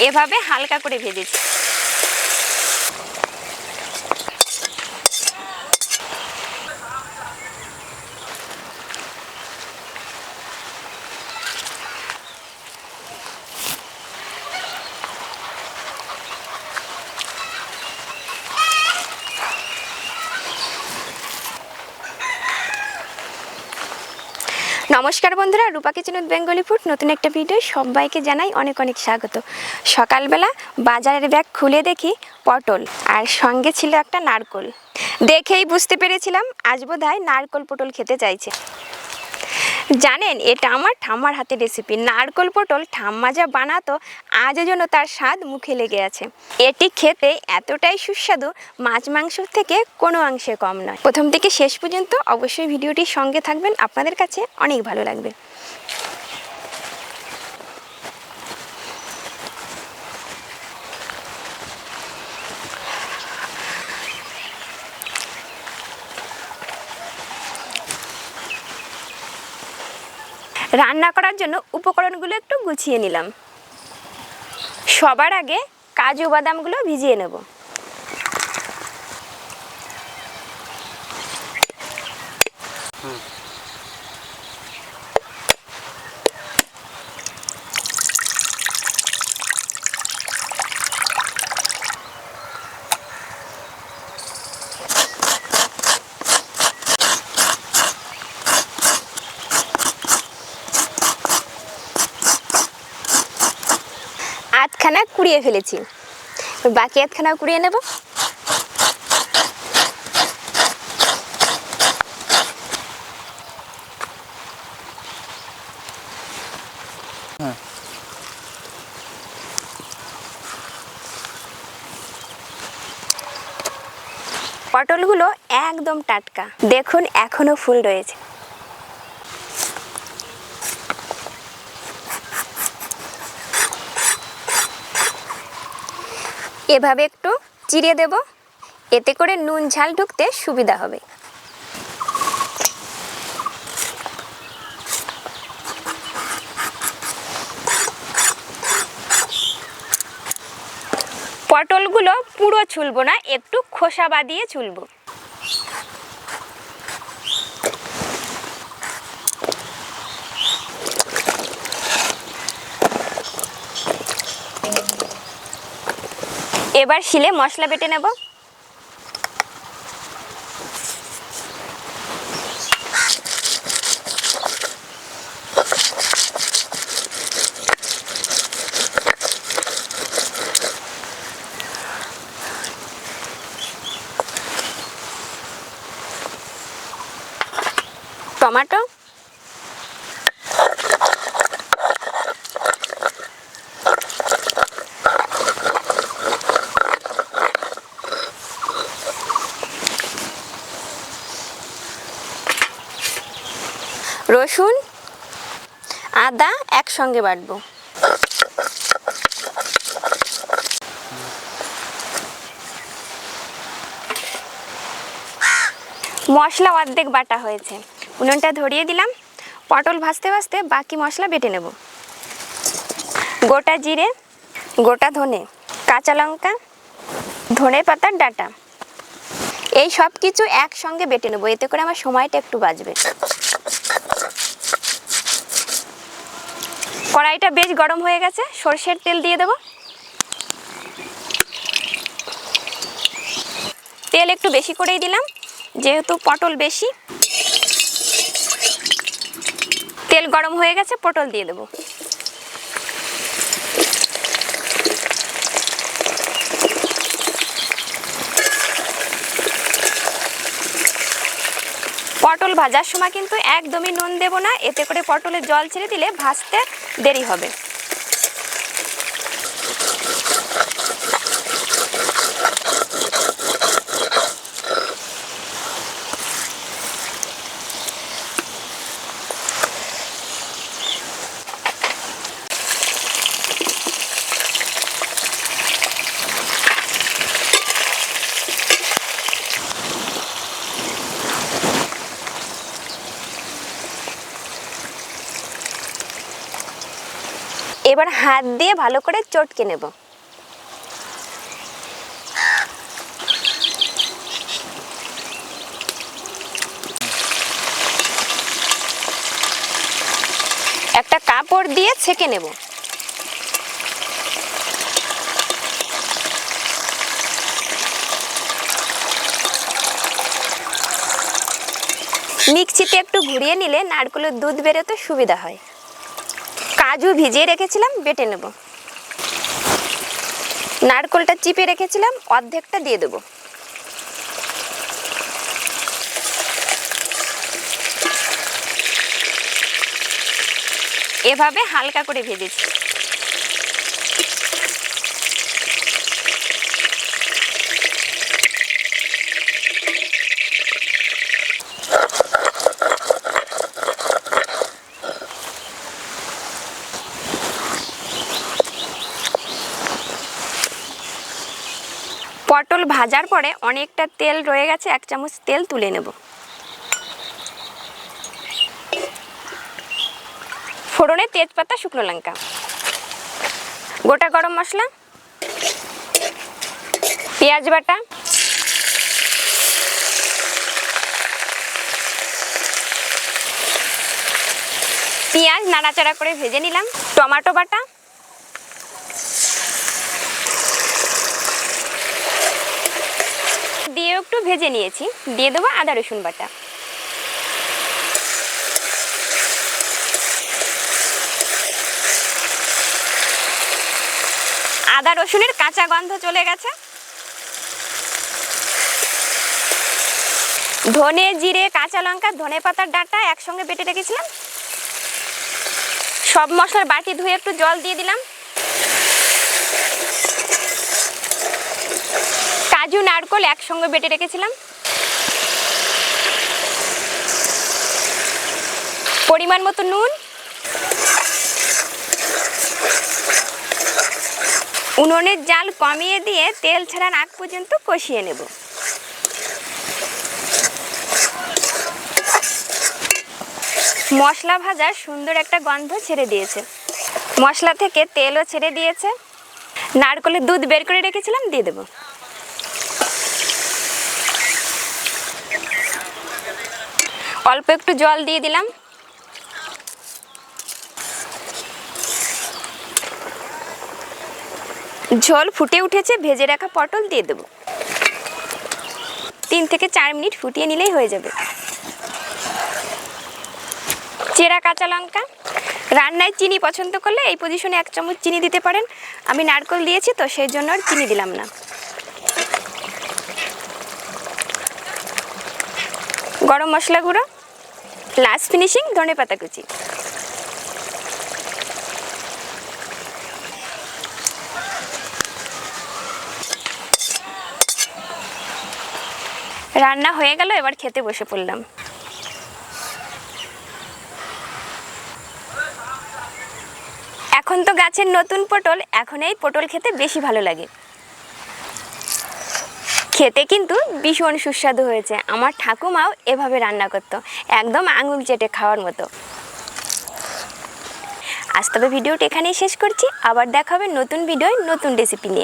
এভাবে হালকা করে ভেজেছি। নমস্কার বন্ধুরা, রূপা কিচেন উইথ বেঙ্গলি ফুড নতুন একটা ভিডিও সবাইকে জানাই অনেক অনেক স্বাগত। সকালবেলা বাজারের ব্যাগ খুলে দেখি পটল, আর সঙ্গে ছিল একটা নারকোল। দেখেই বুঝতে পেরেছিলাম আজ বোধহয় নারকোল পটল খেতে চাইছে। জানেন, এটা আমার ঠাম্মার হাতের রেসিপি। নারকোল পটল ঠাম্মা যা বানাতো আজও যেন তার স্বাদ মুখে লেগে আছে। এটি খেতে এতটাই সুস্বাদু, মাছ মাংসর থেকে কোনো অংশে কম নয়। প্রথম থেকে শেষ পর্যন্ত অবশ্যই ভিডিওটির সঙ্গে থাকবেন, আপনাদের কাছে অনেক ভালো লাগবে। রান্না করার জন্য উপকরণগুলো একটু গুছিয়ে নিলাম। সবার আগে কাজু বাদামগুলো ভিজিয়ে নেব। আধখানা কুড়িয়ে ফেলেছি, বাকি আধখানা কুড়িয়ে নেব। পটলগুলো একদম টাটকা, দেখুন এখনো ফুল রয়েছে। এভাবে একটু চিড়ে দেব, এতে করে নুন ঝাল ঢুকতে সুবিধা হবে। পটলগুলো পুরো ছুলবো না, একটু খোসা বাদিয়ে ছুলবো। এবার শিলে মশলা বেটে নেব। টমেটো, রসুন, আদা একসঙ্গে বাটবো। মশলা অর্ধেক বাটা হয়েছে, উনুনটা ধরিয়ে দিলাম। পটল ভাজতে ভাজতে বাকি মশলা বেটে নেব। গোটা জিরে, গোটা ধনে, কাঁচা লঙ্কা, ধনে পাতার ডাঁটা, এই সব কিছু একসঙ্গে বেটে নেব, এতে করে আমার সময়টা একটু বাঁচবে। কড়াইটা বেশ গরম হয়ে গেছে, সরষের তেল দিয়ে দেব। তেল একটু বেশি করেই দিলাম, যেহেতু পটল বেশি। তেল গরম হয়ে গেছে, পটল দিয়ে দেব। পটল ভাজার সময় কিন্তু একদমই নুন দেব না, এতে করে পটলের জল ছেড়ে দিলে ভাজতে দেরি হবে। এবার হাত দিয়ে ভালো করে চটকে নেব। একটা কাপড় দিয়ে ছেঁকে নেব। মিক্সিতে একটু ঘুরিয়ে নিলে নারকেলের দুধ বেরোতে সুবিধা হয়। কাজু ভিজিয়ে রেখেছিলাম, বেটে নেব। নারকেলটা চিপে রেখেছিলাম, অর্ধেকটা দিয়ে দেব। এভাবে হালকা করে ভেজেছি। পটল ভাজার পরে অনেকটা তেল রয়ে গেছে, 1 চামচ তেল তুলে নেব। ফোড়নে তেজপাতা, শুকনো লঙ্কা, গোটা গরম মশলা, পেঁয়াজ বাটা, পেঁয়াজ নাড়াচাড়া করে ভেজে নিলাম। টমেটো বাটা, দিয়ে একটু ভেজে নিয়েছি। দিয়ে দেবো আদা রসুন বাটা। আদা রসুনের কাঁচা গন্ধ চলে গেছে। ধনে, জিরে, কাঁচা লঙ্কা, ধনে পাতার ডাঁটা একসঙ্গে বেটে রেখেছিলাম। সব মশলার বাটি ধুয়ে একটু জল দিয়ে দিলাম। কাজু, নারকেল একসঙ্গে বেটে রেখেছিলাম। পরিমাণ মতো নুন। উনুনের জাল কমিয়ে দিয়ে তেল ছাড়ার আগ পর্যন্ত কষিয়ে নেব। মশলা ভাজার সুন্দর একটা গন্ধ ছেড়ে দিয়েছে। মশলা থেকে তেলও ছেড়ে দিয়েছে। নারকেলের দুধ বের করে রেখেছিলাম, দিয়ে দেব। অল্প একটু জল দিয়ে দিলাম। ঝোল ফুটে উঠেছে, ভেজে রাখা পটল দিয়ে দেব। 3 থেকে 4 মিনিট ফুটিয়ে নিলেই হয়ে যাবে। চেরা কাঁচা লঙ্কা। রান্নায় চিনি পছন্দ করলে এই পজিশনে 1 চামচ চিনি দিতে পারেন। আমি নারকেল দিয়েছি তো সেই জন্য আর চিনি দিলাম না। গরম মশলা গুঁড়ো, লাস্ট ফিনিশিং ধনে পাতা কুচি। রান্না হয়ে গেল, এবার খেতে বসে পড়লাম। এখন তো গাছের নতুন পটল, এখন এই পটল খেতে বেশি ভালো লাগে। খেতে কিন্তু ভীষণ সুস্বাদু হয়েছে। আমার ঠাকুমাও এভাবে রান্না করতো, একদম আঙুল চেটে খাওয়ার মতো। আজ তবে ভিডিওটা এখানেই শেষ করছি। আবার দেখা হবে নতুন ভিডিওয় নতুন রেসিপি নিয়ে।